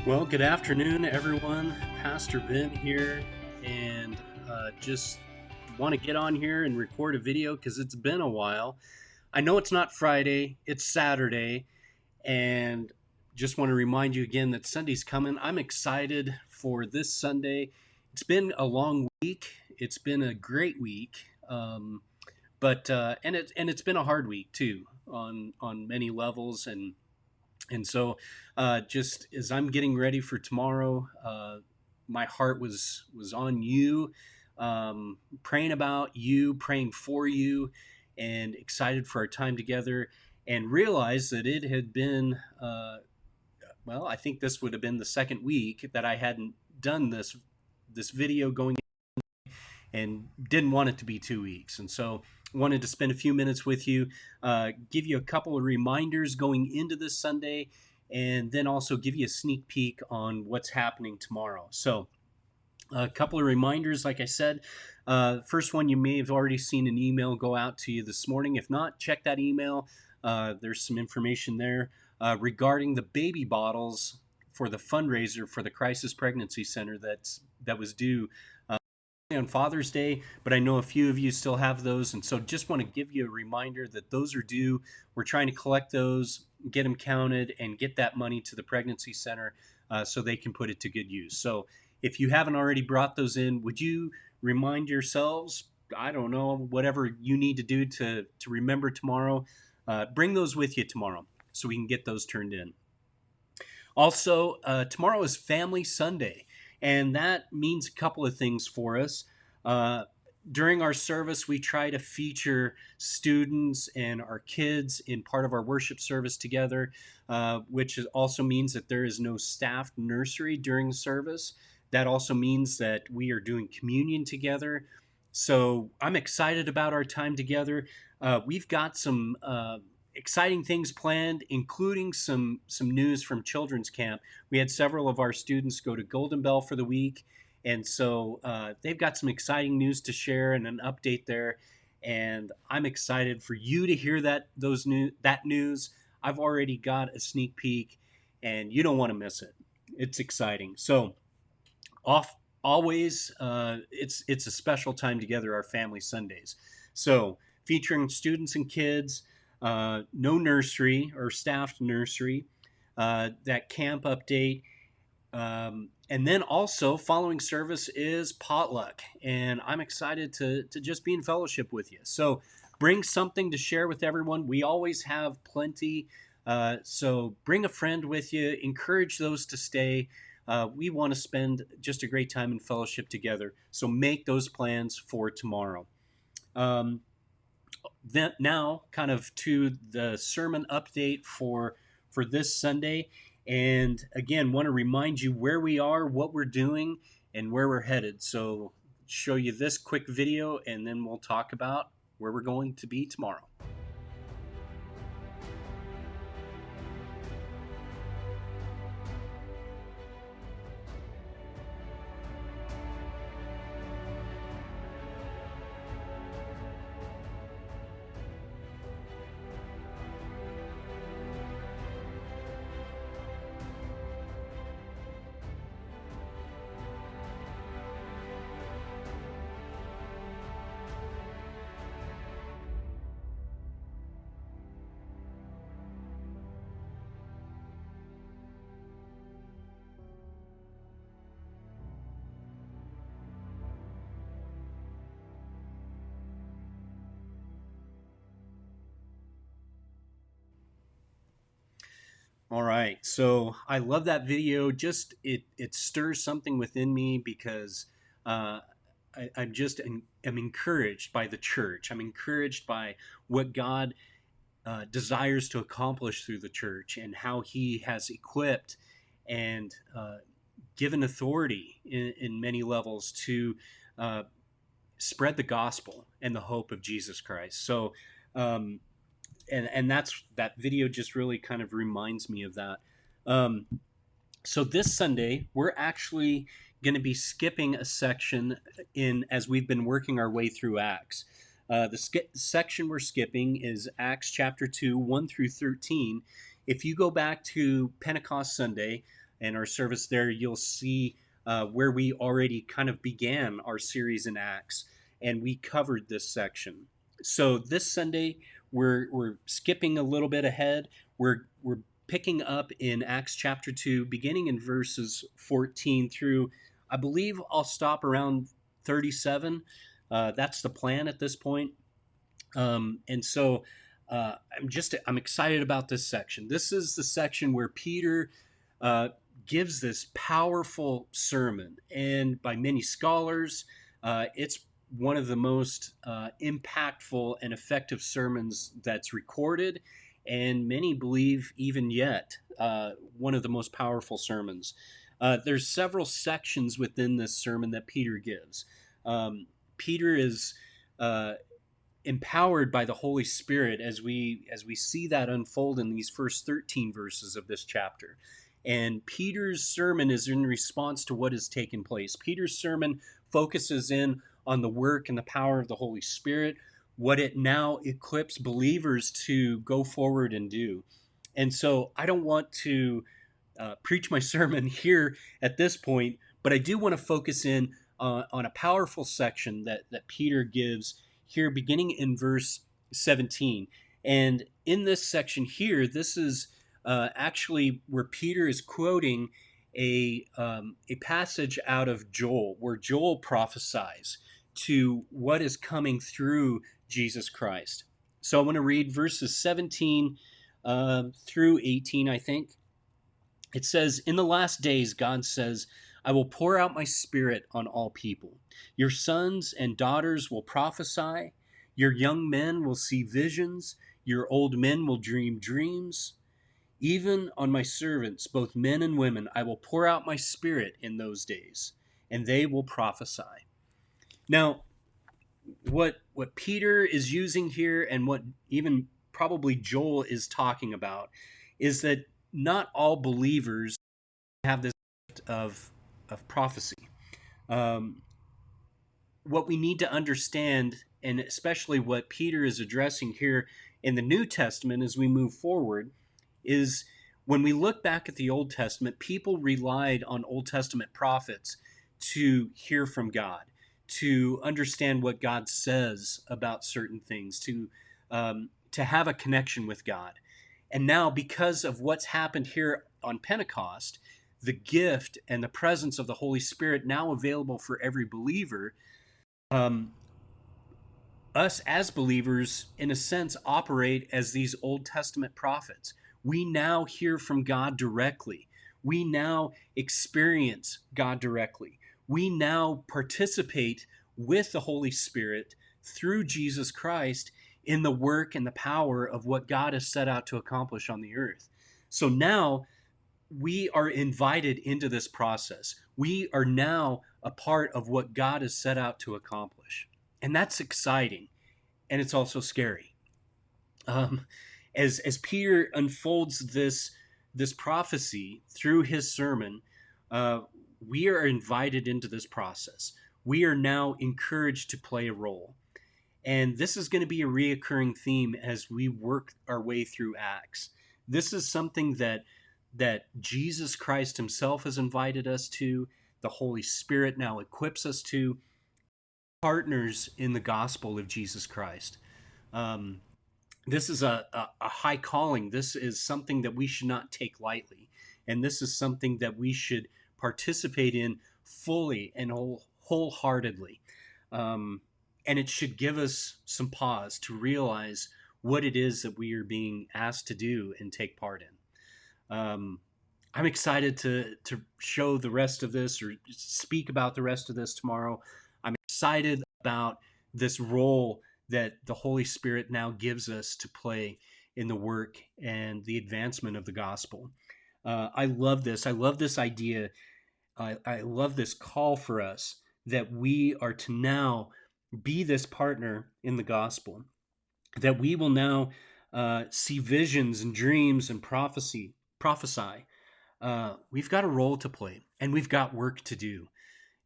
Well, good afternoon, everyone. Pastor Ben here, and just want to get on here and record a video because it's been a while. I know it's not Friday, it's Saturday, and just want to remind you again that Sunday's coming. I'm excited for this Sunday. It's been a long week. It's been a great week, but it's been a hard week too on many levels and so, just as I'm getting ready for tomorrow, my heart was on you, praying about you, praying for you, and excited for our time together. And realized that it had been, I think this would have been the second week that I hadn't done this video going, and didn't want it to be 2 weeks. And so wanted to spend a few minutes with you, give you a couple of reminders going into this Sunday, and then also give you a sneak peek on what's happening tomorrow. So a couple of reminders, like I said. First one, you may have already seen an email go out to you this morning. If not, check that email. There's some information there regarding the baby bottles for the fundraiser for the Crisis Pregnancy Center that was due on Father's Day, but I know a few of you still have those, and so just want to give you a reminder that those are due. We're trying to collect those, get them counted, and get that money to the pregnancy center so they can put it to good use. So if you haven't already brought those in, would you remind yourselves, I don't know, whatever you need to do to remember tomorrow, bring those with you tomorrow so we can get those turned in. Also, tomorrow is Family Sunday, and that means a couple of things for us. During our service, we try to feature students and our kids in part of our worship service together, which also means that there is no staffed nursery during service. That also means that we are doing communion together. So I'm excited about our time together. We've got some exciting things planned, including some news from children's camp. We had several of our students go to Golden Bell for the week, and so they've got some exciting news to share and an update there. And I'm excited for you to hear that news. I've already got a sneak peek, and you don't want to miss it. It's exciting. So always, it's a special time together, our Family Sundays. So featuring students and kids. No nursery or staffed nursery, that camp update. And then also following service is potluck. And I'm excited to just be in fellowship with you. So bring something to share with everyone. We always have plenty. So bring a friend with you. Encourage those to stay. We want to spend just a great time in fellowship together. So make those plans for tomorrow. Then now kind of to the sermon update for this Sunday, and again want to remind you where we are, what we're doing, and where we're headed. So show you this quick video, and then we'll talk about where we're going to be tomorrow. All right, so I love that video. Just it stirs something within me because I'm just am encouraged by the church. I'm encouraged by what God desires to accomplish through the church and how He has equipped and given authority in many levels to spread the gospel and the hope of Jesus Christ. So. And that video just really kind of reminds me of that. So this Sunday, we're actually going to be skipping a section as we've been working our way through Acts. The section we're skipping is Acts chapter 2, 1 through 13. If you go back to Pentecost Sunday, and our service there, you'll see where we already kind of began our series in Acts, and we covered this section. So this Sunday, we're skipping a little bit ahead. We're picking up in Acts chapter 2, beginning in verses 14 through, I believe I'll stop around 37. That's the plan at this point. And so I'm excited about this section. This is the section where Peter gives this powerful sermon, and by many scholars, it's one of the most impactful and effective sermons that's recorded, and many believe even yet one of the most powerful sermons. There's several sections within this sermon that Peter gives. Peter is empowered by the Holy Spirit as we see that unfold in these first 13 verses of this chapter. And Peter's sermon is in response to what has taken place. Peter's sermon focuses in on the work and the power of the Holy Spirit, what it now equips believers to go forward and do. And so I don't want to preach my sermon here at this point, but I do want to focus in on a powerful section that Peter gives here, beginning in verse 17. And in this section here, this is actually where Peter is quoting a passage out of Joel, where Joel prophesies to what is coming through Jesus Christ. So I want to read verses 17 through 18, I think. It says, "In the last days, God says, I will pour out my spirit on all people. Your sons and daughters will prophesy. Your young men will see visions. Your old men will dream dreams. Even on my servants, both men and women, I will pour out my spirit in those days, and they will prophesy." Now, what Peter is using here, and what even probably Joel is talking about, is that not all believers have this gift of prophecy. What we need to understand, and especially what Peter is addressing here in the New Testament as we move forward, is when we look back at the Old Testament, people relied on Old Testament prophets to hear from God, to understand what God says about certain things, to have a connection with God. And now, because of what's happened here on Pentecost, the gift and the presence of the Holy Spirit now available for every believer, us as believers, in a sense, operate as these Old Testament prophets. We now hear from God directly. We now experience God directly. We now participate with the Holy Spirit through Jesus Christ in the work and the power of what God has set out to accomplish on the earth. So now we are invited into this process. We are now a part of what God has set out to accomplish. And that's exciting. And it's also scary. As Peter unfolds this prophecy through his sermon, we are invited into this process. We are now encouraged to play a role. And this is going to be a reoccurring theme as we work our way through Acts. This is something that Jesus Christ himself has invited us to. The Holy Spirit now equips us to, partners in the gospel of Jesus Christ. This is a high calling. This is something that we should not take lightly. And this is something that we should participate in fully and wholeheartedly. And it should give us some pause to realize what it is that we are being asked to do and take part in. I'm excited to show the rest of this, or speak about the rest of this tomorrow. I'm excited about this role that the Holy Spirit now gives us to play in the work and the advancement of the gospel. I love this. I love this idea. I love this call for us that we are to now be this partner in the gospel, that we will now see visions and dreams and prophesy. We've got a role to play, and we've got work to do.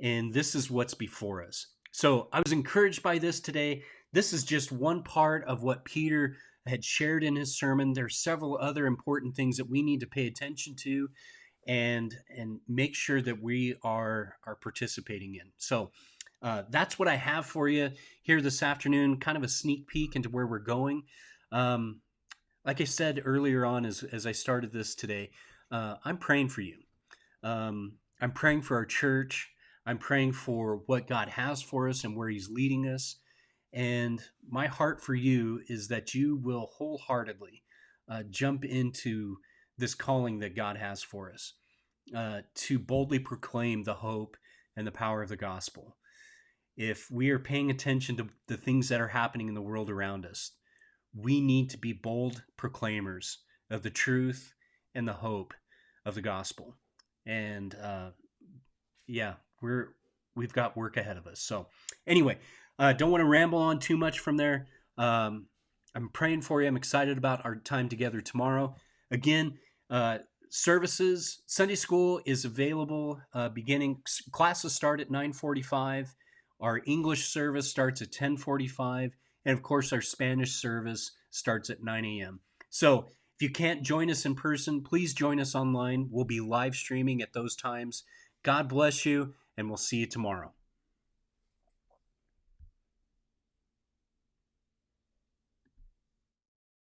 And this is what's before us. So I was encouraged by this today. This is just one part of what Peter had shared in his sermon. There are several other important things that we need to pay attention to. and make sure that we are participating in. So that's what I have for you here this afternoon. Kind of a sneak peek into where we're going. Um, like I said earlier on, as I started this today, I'm praying for you. I'm praying for our church. I'm praying for what God has for us and where He's leading us. And my heart for you is that you will wholeheartedly jump into this calling that God has for us, to boldly proclaim the hope and the power of the gospel. If we are paying attention to the things that are happening in the world around us, we need to be bold proclaimers of the truth and the hope of the gospel. And yeah, we've got work ahead of us. So anyway, don't want to ramble on too much from there. I'm praying for you. I'm excited about our time together tomorrow. Again, services, Sunday school is available beginning. Classes start at 9:45. Our English service starts at 10:45. And of course, our Spanish service starts at 9 a.m. So if you can't join us in person, please join us online. We'll be live streaming at those times. God bless you, and we'll see you tomorrow.